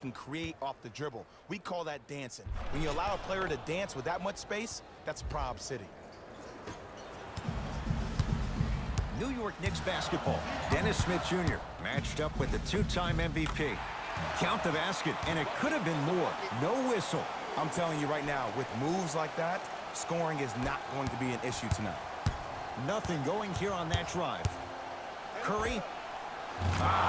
can create off the dribble. We call that dancing. When you allow a player to dance with that much space, that's Prob City. New York Knicks basketball. Dennis Smith Jr. matched up with the two-time MVP. Count the basket, and it could have been more. No whistle. I'm telling you right now, with moves like that, scoring is not going to be an issue tonight. Nothing going here on that drive. Curry.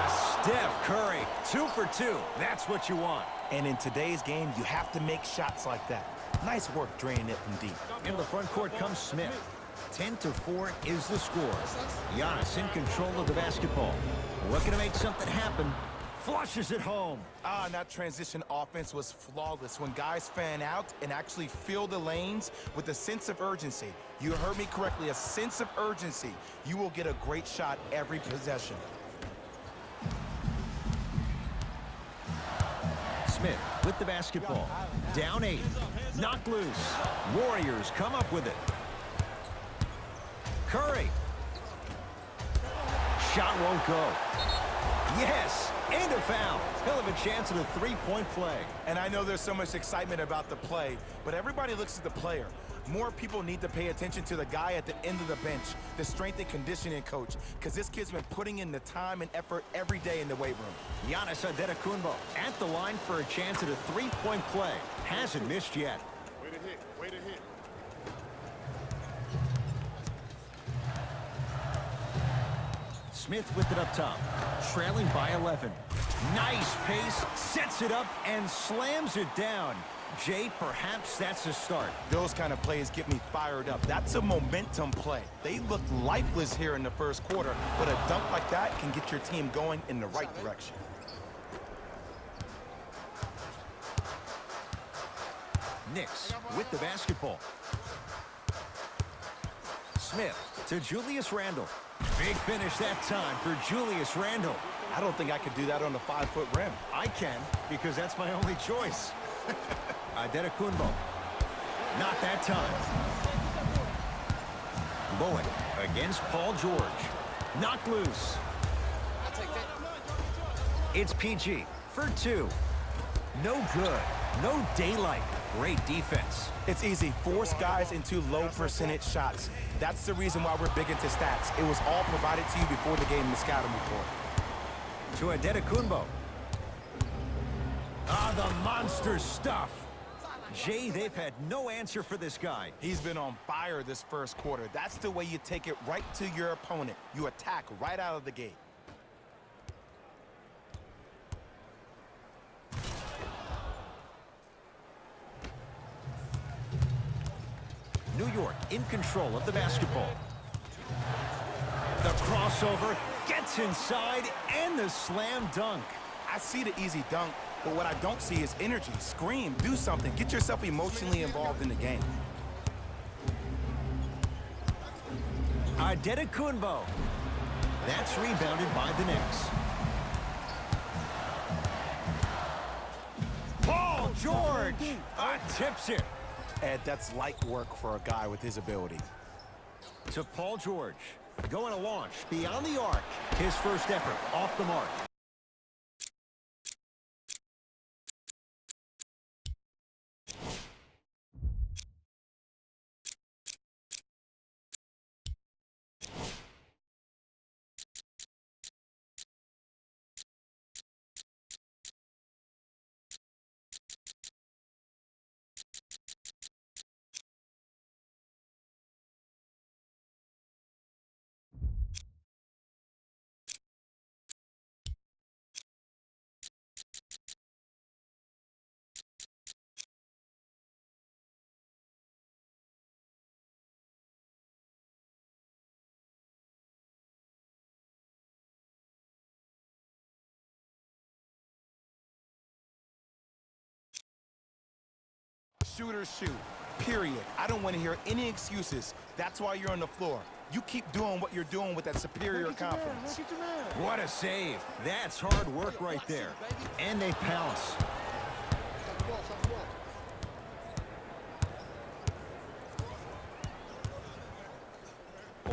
Steph Curry. 2 for 2. That's what you want. And in today's game, you have to make shots like that. Nice work draining it from deep. In the front court comes Smith. 10-4 is the score. Giannis in control of the basketball. Looking to make something happen. Flushes it home. And that transition offense was flawless when guys fan out and actually fill the lanes with a sense of urgency. You heard me correctly, a sense of urgency. You will get a great shot every possession. Smith with the basketball. Down 8. Knocked loose. Warriors come up with it. Curry. Shot won't go. Yes, and a foul. He'll have a chance at a three-point play. And I know there's so much excitement about the play, but everybody looks at the player. More people need to pay attention to the guy at the end of the bench, the strength and conditioning coach, because this kid's been putting in the time and effort every day in the weight room. Giannis Antetokounmpo at the line for a chance at a three-point play. Hasn't missed yet. Way to hit, way to hit. Smith with it up top, trailing by 11. Nice pace, sets it up, and slams it down. Jay, perhaps that's a start. Those kind of plays get me fired up. That's a momentum play. They looked lifeless here in the first quarter, but a dunk like that can get your team going in the right direction. Knicks with the basketball. Smith to Julius Randle. Big finish that time for Julius Randle. I don't think I could do that on the 5-foot rim. I can, because that's my only choice. Antetokounmpo. Not that time. Bowen against Paul George. Knocked loose. It's PG for 2. No good. No daylight. Great defense. It's easy. Force guys into low percentage shots. That's the reason why we're big into stats. It was all provided to you before the game in the scouting report. To Antetokounmpo. The monster stuff. Jay, they've had no answer for this guy. He's been on fire this first quarter. That's the way you take it right to your opponent. You attack right out of the gate. New York in control of the basketball. The crossover gets inside and the slam dunk. I see the easy dunk, but what I don't see is energy. Scream, do something. Get yourself emotionally involved in the game. Antetokounmpo. That's rebounded by the Knicks. Paul George tips it. Ed, that's light work for a guy with his ability. To Paul George. Going to launch beyond the arc. His first effort off the mark. Shooters shoot, period. I don't want to hear any excuses. That's why you're on the floor. You keep doing what you're doing with that superior confidence. What a save. That's hard work right there. And they pounce.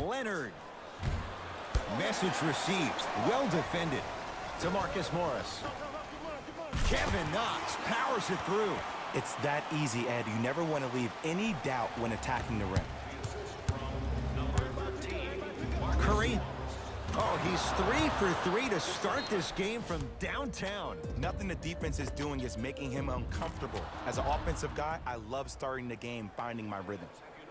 Leonard. Message received. Well defended. To Marcus Morris. Kevin Knox powers it through. It's that easy, Ed. You never want to leave any doubt when attacking the rim. Curry. Oh, he's 3 for 3 to start this game from downtown. Nothing the defense is doing is making him uncomfortable. As an offensive guy, I love starting the game, finding my rhythm.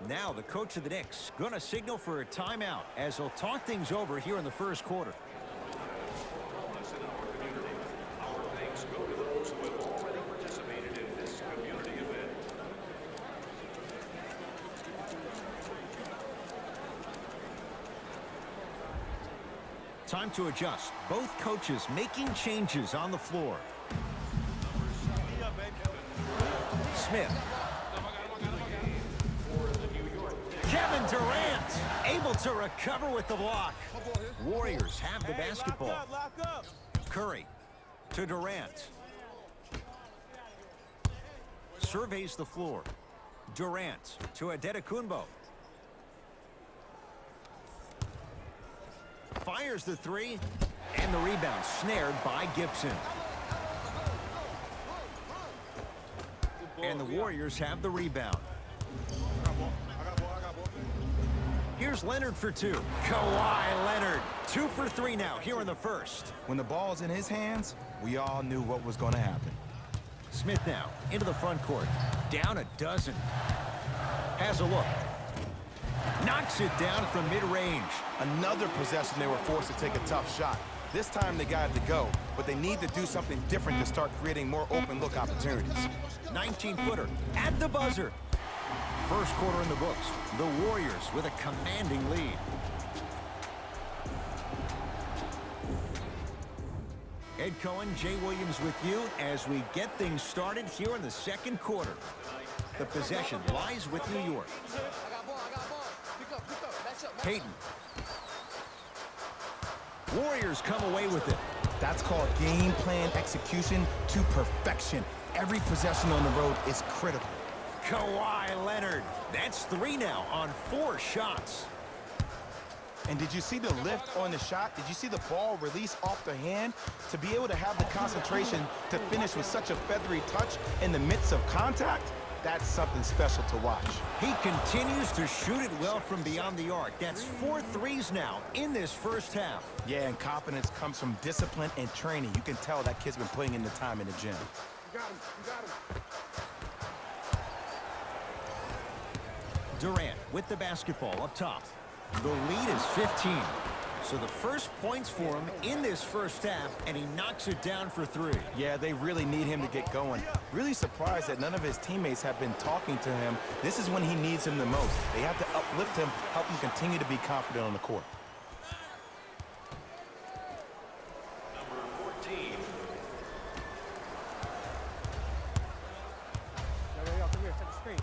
Now the coach of the Knicks going to signal for a timeout as he'll talk things over here in the first quarter. Time to adjust. Both coaches making changes on the floor. Smith. Kevin Durant able to recover with the block. Warriors have the basketball. Lock up. Curry to Durant. Surveys the floor. Durant to Adetokunbo. Fires the three, and the rebound snared by Gibson. And the Warriors have the rebound. Here's Leonard for 2. Kawhi Leonard, 2 for 3 now here in the first. When the ball's in his hands, we all knew what was going to happen. Smith now into the front court. Down a dozen. Has a look. Knocks it down from mid-range. Another possession they were forced to take a tough shot. This time they got to go, but they need to do something different to start creating more open look opportunities. 19-footer at the buzzer. First quarter in the books. The Warriors with a commanding lead. Ed Cohen, Jay Williams with you as we get things started here in the second quarter. The possession lies with New York. Payton. Warriors come away with it. That's called game plan execution to perfection. Every possession on the road is critical. Kawhi Leonard. That's 3 now on 4 shots. And did you see the lift on the shot? Did you see the ball release off the hand? To be able to have the concentration to finish with such a feathery touch in the midst of contact, that's something special to watch. He continues to shoot it well from beyond the arc. That's 4 threes now in this first half. Yeah, and confidence comes from discipline and training. You can tell that kid's been putting in the time in the gym. You got him. You got him. Durant with the basketball up top. The lead is 15. So the first points for him in this first half, and he knocks it down for 3. Yeah, they really need him to get going. Really surprised that none of his teammates have been talking to him. This is when he needs him the most. They have to uplift him, help him continue to be confident on the court. Number 14. Yo, come here, set the screen.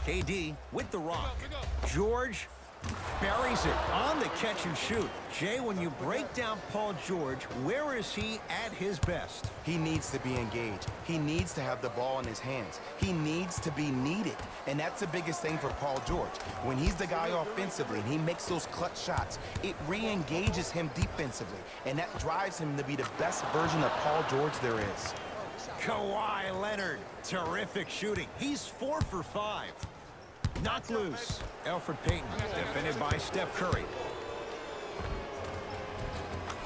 KD with the rock. George buries it on the catch and shoot. Jay, when you break down Paul George, where is he at his best? He needs to be engaged. He needs to have the ball in his hands. He needs to be needed. And that's the biggest thing for Paul George. When he's the guy offensively and he makes those clutch shots, it re-engages him defensively. And that drives him to be the best version of Paul George there is. Kawhi Leonard, terrific shooting. He's 4 for 5. Knocked loose. Elfrid Payton, defended by Steph Curry.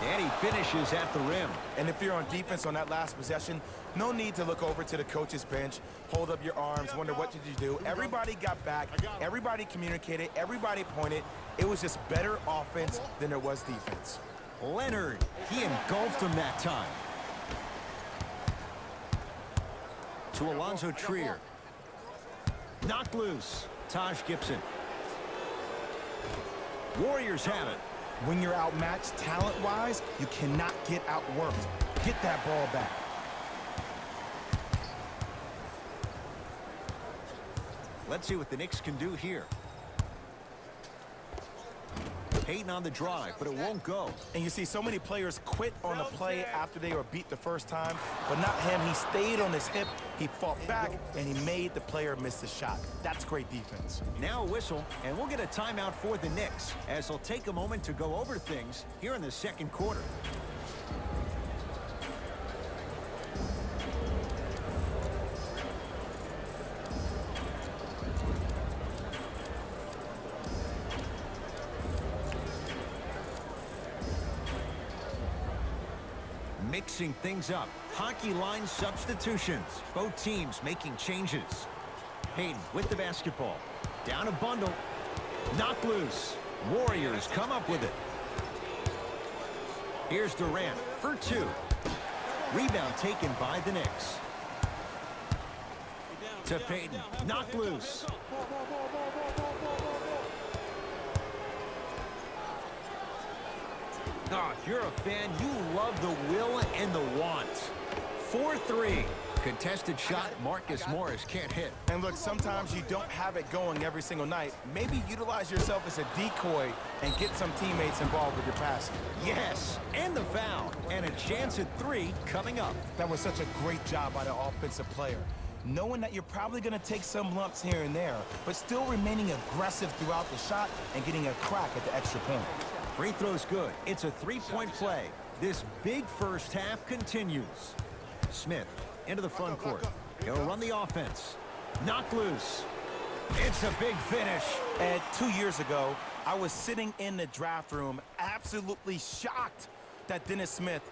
And he finishes at the rim. And if you're on defense on that last possession, no need to look over to the coach's bench, hold up your arms, wonder what did you do. Everybody got back, everybody communicated, everybody pointed. It was just better offense than there was defense. Leonard, he engulfed him that time. To Alonzo Trier. Knocked loose. Taj Gibson. Warriors have it. When you're outmatched talent-wise, you cannot get outworked. Get that ball back. Let's see what the Knicks can do here. Payton on the drive, but it won't go. And you see so many players quit on the play after they were beat the first time, but not him. He stayed on his hip, he fought back, and he made the player miss the shot. That's great defense. Now a whistle, and we'll get a timeout for the Knicks, as they'll take a moment to go over things here in the second quarter. mixing things up. Hockey line substitutions. Both teams making changes. Hayden with the basketball. Down a bundle. Knock loose. Warriors come up with it. Here's Durant for two. Rebound taken by the Knicks. To Payton. Knock loose. Oh, if you're a fan, you love the will and the want. 4-3. Contested shot, Marcus Morris can't hit. And look, sometimes you don't have it going every single night. Maybe utilize yourself as a decoy and get some teammates involved with your passing. Yes, and the foul. And a chance at three coming up. That was such a great job by the offensive player. Knowing that you're probably going to take some lumps here and there, but still remaining aggressive throughout the shot and getting a crack at the extra point. Free throw's good. It's a three-point play. This big first half continues. Smith into the front court. He'll run the offense. Knock loose. It's a big finish. And 2 years ago, I was sitting in the draft room absolutely shocked that Dennis Smith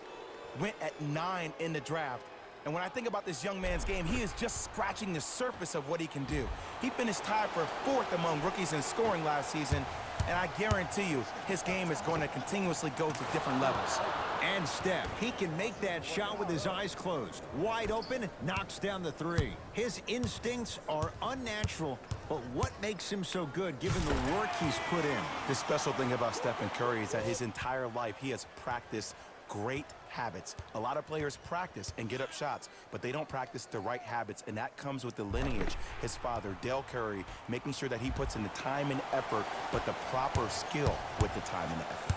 went at 9 in the draft. And when I think about this young man's game, he is just scratching the surface of what he can do. He finished tied for 4th among rookies in scoring last season, and I guarantee you his game is going to continuously go to different levels. And Steph, he can make that shot with his eyes closed. Wide open, knocks down the three. His instincts are unnatural, but what makes him so good given the work he's put in? The special thing about Stephen Curry is that his entire life he has practiced great habits. A lot of players practice and get up shots, but they don't practice the right habits, and that comes with the lineage. His father, Dale Curry, making sure that he puts in the time and effort, but the proper skill with the time and the effort.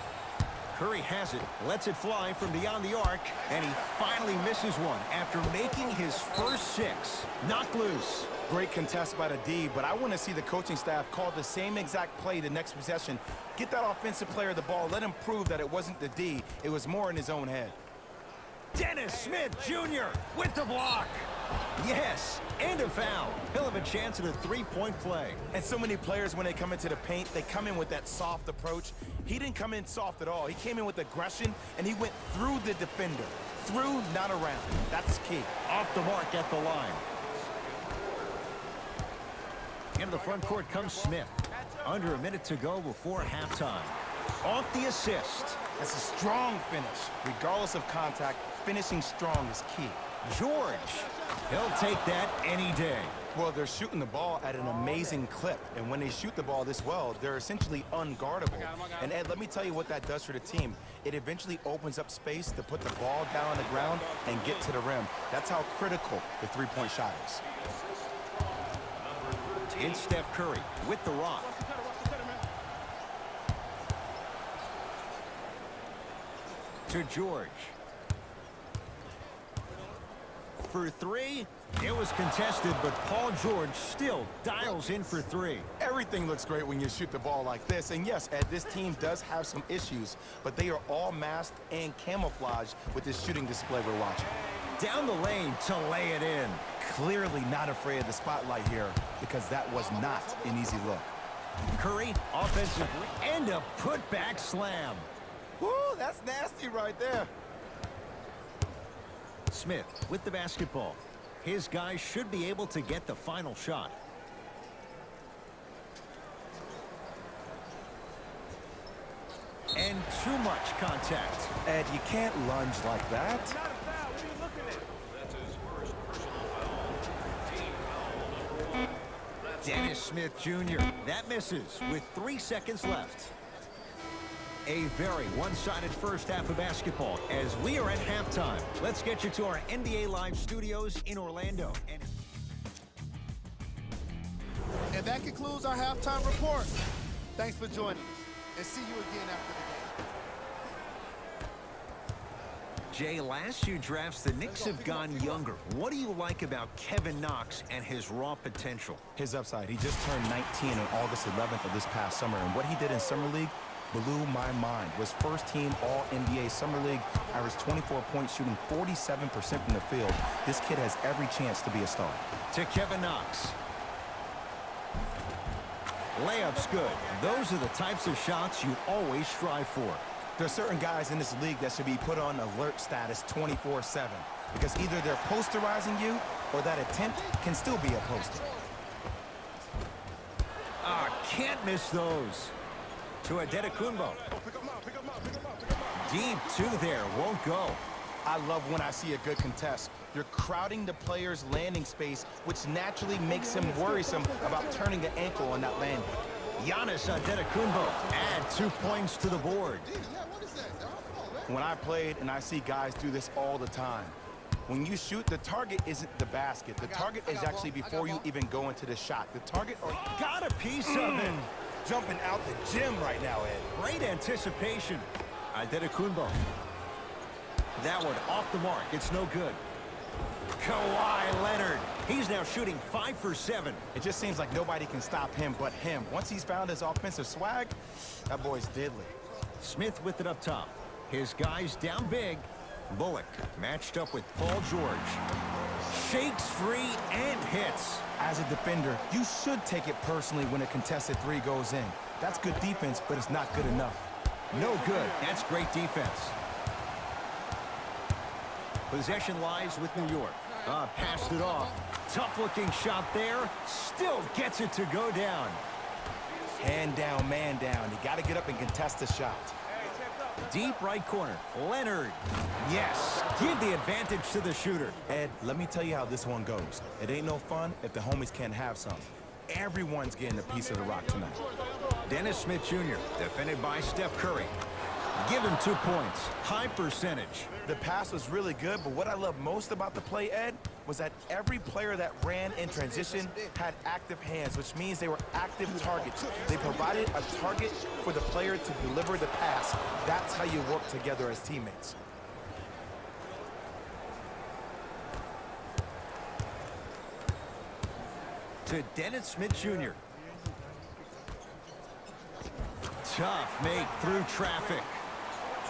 Curry has it, lets it fly from beyond the arc, and he finally misses one after making his first 6. Knock loose. Great contest by the D, but I want to see the coaching staff call the same exact play the next possession. Get that offensive player the ball. Let him prove that it wasn't the D. It was more in his own head. Dennis Smith Jr. with the block. Yes, and a foul. He'll have a chance at a three-point play. And so many players, when they come into the paint, they come in with that soft approach. He didn't come in soft at all. He came in with aggression, and he went through the defender. Through, not around. That's key. Off the mark at the line. Into the front court comes Smith. Under a minute to go before halftime. Off the assist. That's a strong finish. Regardless of contact, finishing strong is key. George. He'll take that any day. Well, they're shooting the ball at an amazing clip. And when they shoot the ball this well, they're essentially unguardable. And Ed, let me tell you what that does for the team. It eventually opens up space to put the ball down on the ground and get to the rim. That's how critical the three-point shot is. It's Steph Curry with the rock. To George. For three, it was contested, but Paul George still dials in for three. Everything looks great when you shoot the ball like this. And yes, Ed, this team does have some issues, but they are all masked and camouflaged with this shooting display we're watching. Down the lane to lay it in. Clearly not afraid of the spotlight here because that was not an easy look. Curry, offensive, and a putback slam. Woo, that's nasty right there. Smith with the basketball. His guys should be able to get the final shot. And too much contact. Ed, you can't lunge like that. Not a foul. What are you looking at? That's his first personal foul. Team foul. Dennis Smith Jr. That misses with 3 seconds left. A very one-sided first half of basketball as we are at halftime. Let's get you to our NBA Live studios in Orlando. And that concludes our halftime report. Thanks for joining us, and see you again after the game. Jay, last few drafts, the Knicks have gone younger. What do you like about Kevin Knox and his raw potential? His upside. He just turned 19 on August 11th of this past summer, and what he did in Summer League blew my mind. Was first team All-NBA Summer League, averaged 24 points, shooting 47% from the field. This kid has every chance to be a star. To Kevin Knox. Layup's good. Those are the types of shots you always strive for. There are certain guys in this league that should be put on alert status 24/7 because either they're posterizing you or that attempt can still be a poster. Can't miss those. To Adetokunbo. Deep two there, won't go. I love when I see a good contest. You're crowding the player's landing space, which naturally makes him worrisome about turning the ankle on that landing. Giannis Adetokunbo add 2 points to the board. When I played, and I see guys do this all the time, when you shoot, the target isn't the basket. The target is actually before you even go into the shot. The target Got a piece of it. jumping out the gym right now, Ed. Great anticipation. Adetokunbo. That one off the mark. It's no good. Kawhi Leonard. He's now shooting 5 for 7. It just seems like nobody can stop him but him. Once he's found his offensive swag, that boy's deadly. Smith with it up top. His guys down big. Bullock matched up with Paul George. Shakes free and hits. As a defender, you should take it personally when a contested three goes in. That's good defense, but it's not good enough. No good. That's great defense. Possession lies with New York. Passed it off. Tough-looking shot there. Still gets it to go down. Hand down, man down. You got to get up and contest the shot. Deep right corner. Leonard. Yes. Give the advantage to the shooter. Ed, let me tell you how this one goes. It ain't no fun if the homies can't have some. Everyone's getting a piece of the rock tonight. Dennis Smith Jr. defended by Steph Curry. Give him 2 points. High percentage. The pass was really good, but what I love most about the play, Ed, was that every player that ran in transition had active hands, which means they were active targets. They provided a target for the player to deliver the pass. That's how you work together as teammates. To Dennis Smith Jr. Tough make through traffic.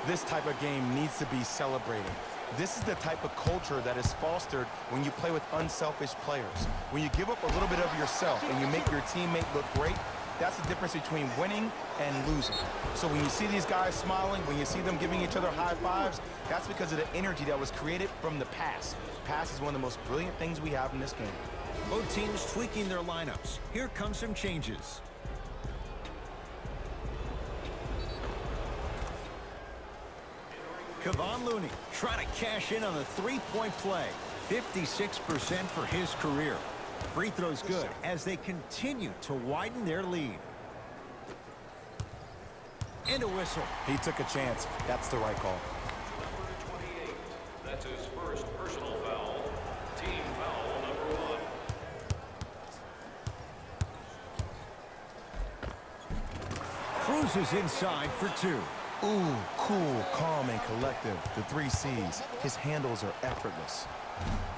This type of game needs to be celebrated. This is the type of culture that is fostered when you play with unselfish players. When you give up a little bit of yourself and you make your teammate look great, that's the difference between winning and losing. So when you see these guys smiling, when you see them giving each other high fives, that's because of the energy that was created from the pass. Pass is one of the most brilliant things we have in this game. Both teams tweaking their lineups. Here comes some changes. Kevon Looney trying to cash in on the three-point play. 56% for his career. Free throws good as they continue to widen their lead. And a whistle. He took a chance. That's the right call. Number 28. That's his first personal foul. Team foul number 1. Cruises inside for 2. Ooh, cool, calm, and collective. The 3 C's. His handles are effortless.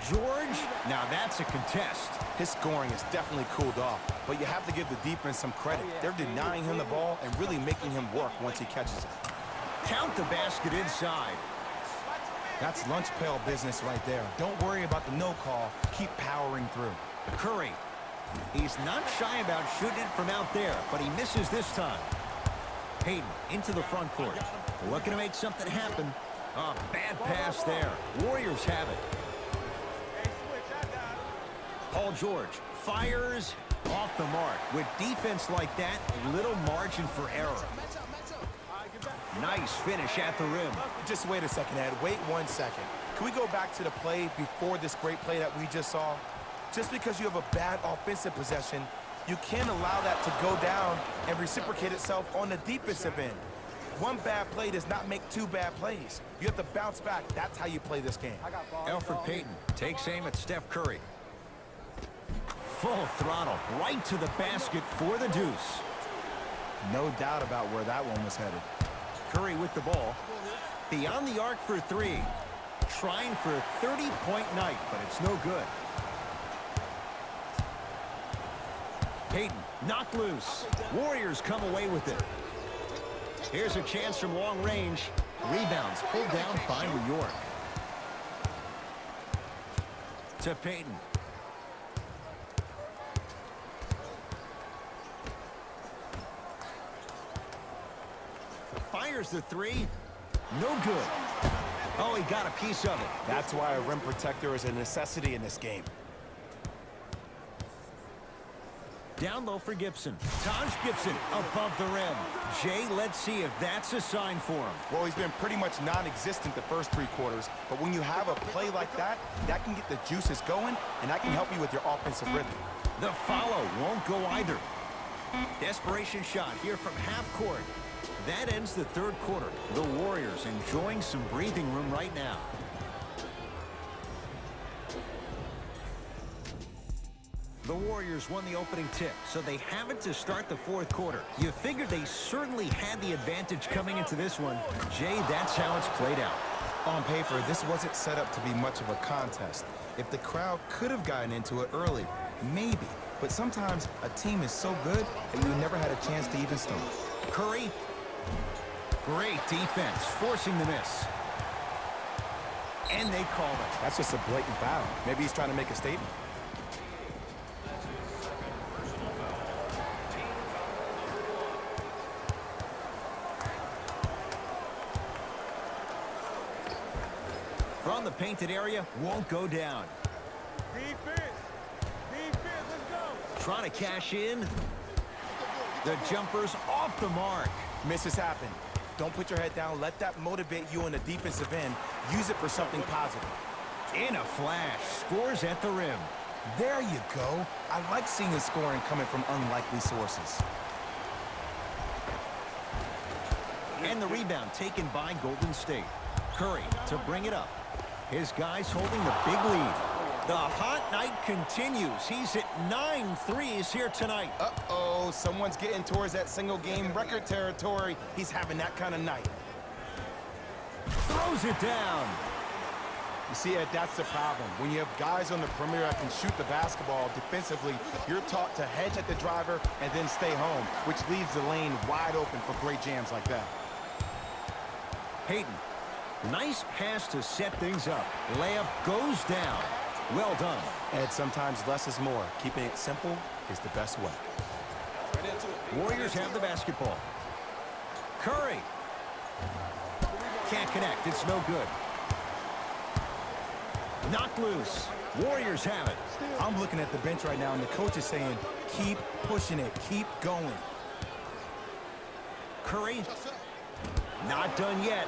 George, now that's a contest. His scoring is definitely cooled off, but you have to give the defense some credit. They're denying him the ball and really making him work once he catches it. Count the basket inside. That's lunch pail business right there. Don't worry about the no call. Keep powering through. Curry. He's not shy about shooting it from out there, but he misses this time. Payton into the front court. Looking to make something happen. Oh, bad pass there. Warriors have it. Paul George fires off the mark. With defense like that, little margin for error. Nice finish at the rim. Just wait a second, Ed. Wait 1 second. Can we go back to the play before this great play that we just saw? Just because you have a bad offensive possession, you can't allow that to go down and reciprocate itself on the defensive end. One bad play does not make 2 bad plays. You have to bounce back. That's how you play this game. Elfrid Payton takes aim at Steph Curry. Full throttle right to the basket for the deuce. No doubt about where that one was headed. Curry with the ball. Beyond the arc for 3. Trying for a 30-point night, but it's no good. Payton knocked loose. Warriors come away with it. Here's a chance from long range. Rebounds pulled down by New York. To Payton. Fires the 3. No good. Oh, he got a piece of it. That's why a rim protector is a necessity in this game. Down low for Gibson. Taj Gibson above the rim. Jay, let's see if that's a sign for him. Well, he's been pretty much non-existent the first 3 quarters, but when you have a play like that, that can get the juices going, and that can help you with your offensive rhythm. The follow won't go either. Desperation shot here from half court. That ends the 3rd quarter. The Warriors enjoying some breathing room right now. The Warriors won the opening tip, so they have it to start the 4th quarter. You figured they certainly had the advantage coming into this one. Jay, that's how it's played out. On paper, this wasn't set up to be much of a contest. If the crowd could have gotten into it early, maybe. But sometimes a team is so good that you never had a chance to even start. Curry. Great defense, forcing the miss. And they call it. That's just a blatant foul. Maybe he's trying to make a statement. From the painted area, won't go down. Defense, let's go. Trying to cash in. The jumper's off the mark. Misses happen. Don't put your head down. Let that motivate you on the defensive end. Use it for something positive. In a flash, scores at the rim. There you go. I like seeing the scoring coming from unlikely sources. And the rebound taken by Golden State. Curry to bring it up. His guys holding the big lead. The hot night continues. He's at 9 threes here tonight. Uh-oh, someone's getting towards that single-game record territory. He's having that kind of night. Throws it down. You see, Ed, that's the problem. When you have guys on the perimeter that can shoot the basketball defensively, you're taught to hedge at the driver and then stay home, which leaves the lane wide open for great jams like that. Payton. Nice pass to set things up. Layup goes down. Well done. Ed, sometimes less is more. Keeping it simple is the best way. Warriors have the basketball. Curry. Can't connect. It's no good. Knocked loose. Warriors have it. I'm looking at the bench right now, and the coach is saying, keep pushing it. Keep going. Curry. Not done yet.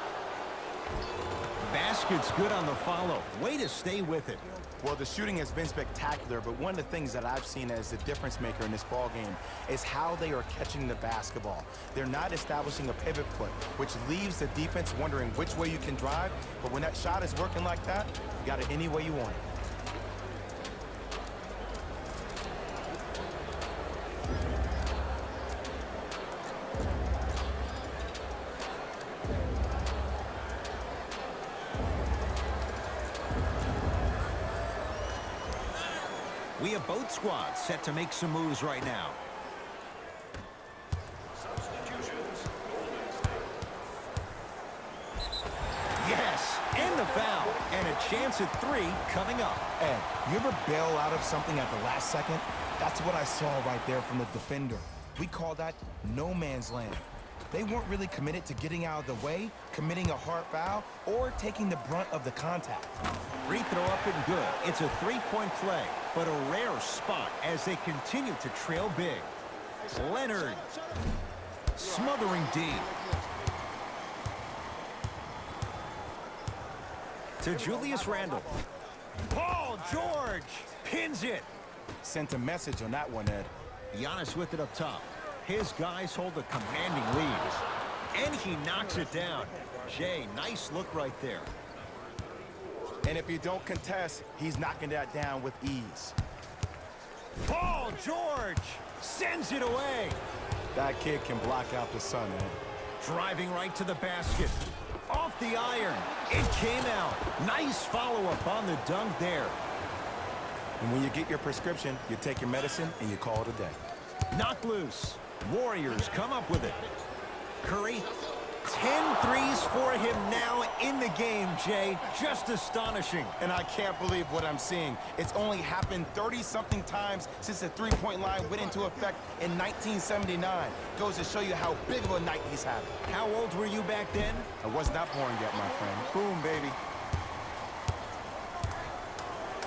Basket's good on the follow. Way to stay with it. Well, the shooting has been spectacular, but one of the things that I've seen as the difference maker in this ball game is how they are catching the basketball. They're not establishing a pivot foot, which leaves the defense wondering which way you can drive, but when that shot is working like that, you got it any way you want it. We have both squads set to make some moves right now. Substitutions. Yes, and the foul. And a chance at 3 coming up. Ed, you ever bail out of something at the last second? That's what I saw right there from the defender. We call that no man's land. They weren't really committed to getting out of the way, committing a hard foul, or taking the brunt of the contact. Free throw up and good. It's a 3-point play, but a rare spot as they continue to trail big. Leonard. Smothering D. To Julius Randle. Paul George pins it. Sent a message on that one, Ed. Giannis with it up top. His guys hold a commanding lead. And he knocks it down. Jay, nice look right there. And if you don't contest, he's knocking that down with ease. Paul George sends it away. That kid can block out the sun, Ed. Driving right to the basket. Off the iron. It came out. Nice follow-up on the dunk there. And when you get your prescription, you take your medicine and you call it a day. Knocked loose. Warriors come up with it. Curry. 10 threes for him now in the game, Jay. Just astonishing. And I can't believe what I'm seeing. It's only happened 30-something times since the three-point line went into effect in 1979. Goes to show you how big of a night he's having. How old were you back then? I was not born yet, my friend. Boom, baby.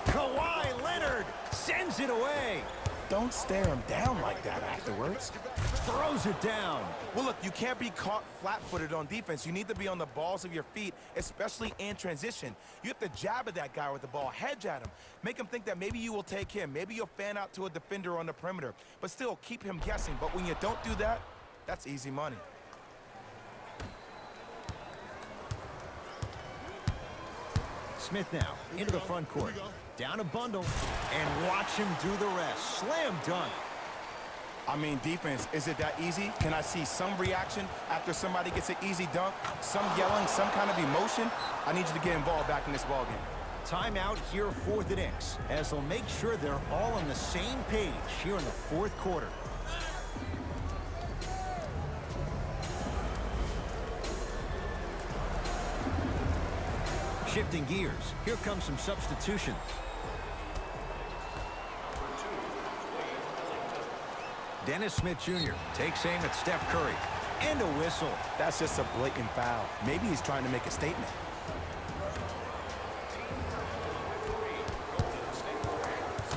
Kawhi Leonard sends it away. Don't stare him down like that afterwards. Throws it down. Well, look, you can't be caught flat-footed on defense. You need to be on the balls of your feet, especially in transition. You have to jab at that guy with the ball, hedge at him. Make him think that maybe you will take him. Maybe you'll fan out to a defender on the perimeter, but still keep him guessing. But when you don't do that, that's easy money. Smith now into the front court. Down a bundle, and watch him do the rest. Slam dunk. I mean, defense, is it that easy? Can I see some reaction after somebody gets an easy dunk? Some yelling, some kind of emotion? I need you to get involved back in this ballgame. Timeout here for the Knicks, as they'll make sure they're all on the same page here in the fourth quarter. Shifting gears, here comes some substitutions. Dennis Smith Jr. takes aim at Steph Curry. And a whistle. That's just a blatant foul. Maybe he's trying to make a statement.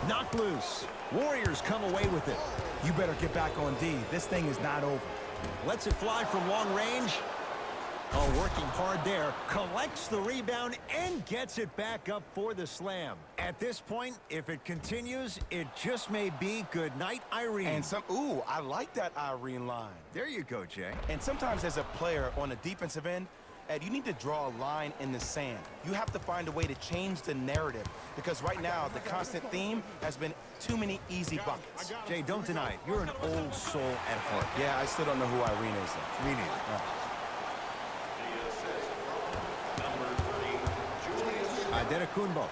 Knocked loose. Warriors come away with it. You better get back on D. This thing is not over. Lets it fly from long range. Oh, working hard there. Collects the rebound and gets it back up for the slam. At this point, if it continues, it just may be good night, Irene. And ooh, I like that Irene line. There you go, Jay. And sometimes as a player on the defensive end, Ed, you need to draw a line in the sand. You have to find a way to change the narrative, because right now the constant theme has been too many easy buckets. Jay, don't deny it. You're an old soul at heart. Yeah, I still don't know who Irene is, though. Me neither. Adetokunbo.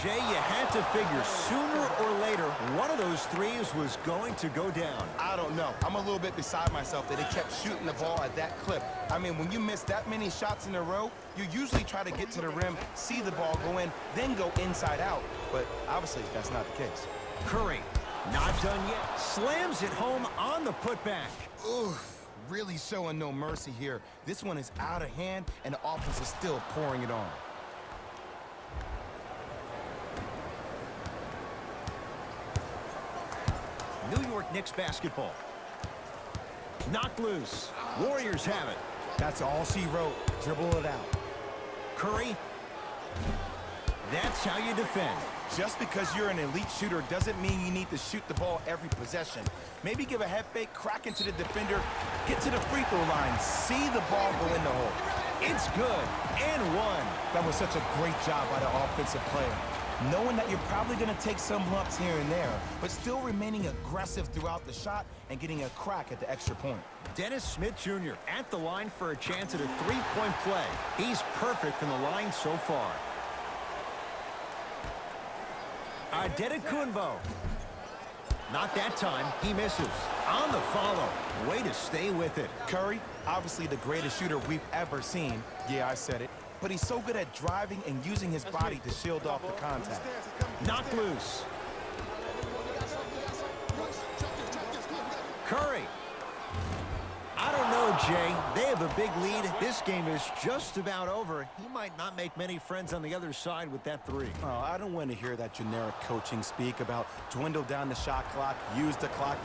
Jay, you had to figure sooner or later one of those threes was going to go down. I don't know. I'm a little bit beside myself that they kept shooting the ball at that clip. I mean, when you miss that many shots in a row, you usually try to get to the rim, see the ball go in, then go inside out. But obviously, that's not the case. Curry, not done yet. Slams it home on the putback. Oof, really showing no mercy here. This one is out of hand, and the offense is still pouring it on. New York Knicks basketball. Knocked loose. Warriors have it. That's all she wrote. Dribble it out. Curry. That's how you defend. Just because you're an elite shooter doesn't mean you need to shoot the ball every possession. Maybe give a head fake, crack into the defender, get to the free throw line, see the ball go in the hole. It's good. And one. That was such a great job by the offensive player. Knowing that you're probably going to take some lumps here and there, but still remaining aggressive throughout the shot and getting a crack at the extra point. Dennis Smith Jr. at the line for a chance at a three-point play. He's perfect from the line so far. Adetokunbo. Not that time. He misses. On the follow. Way to stay with it. Curry, obviously the greatest shooter we've ever seen. Yeah, I said it. But he's so good at driving and using his body to shield off the contact. Knocked loose. Curry. I don't know, Jay. They have a big lead. This game is just about over. He might not make many friends on the other side with that three. Oh, I don't want to hear that generic coaching speak about dwindle down the shot clock, use the clock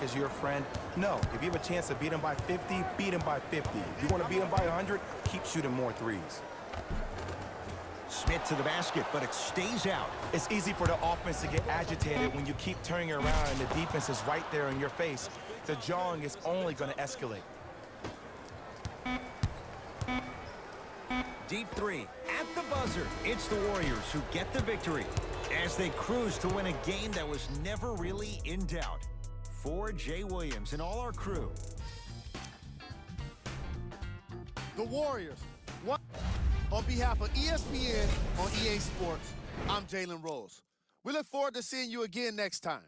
is your friend. No, if you have a chance to beat him by 50, beat him by 50. If you want to beat him by 100, keep shooting more threes. Smith to the basket, but it stays out. It's easy for the offense to get agitated when you keep turning around and the defense is right there in your face. The jawing is only going to escalate. Deep three at the buzzer. It's the Warriors who get the victory as they cruise to win a game that was never really in doubt. For Jay Williams and all our crew. The Warriors. On behalf of ESPN on EA Sports, I'm Jalen Rose. We look forward to seeing you again next time.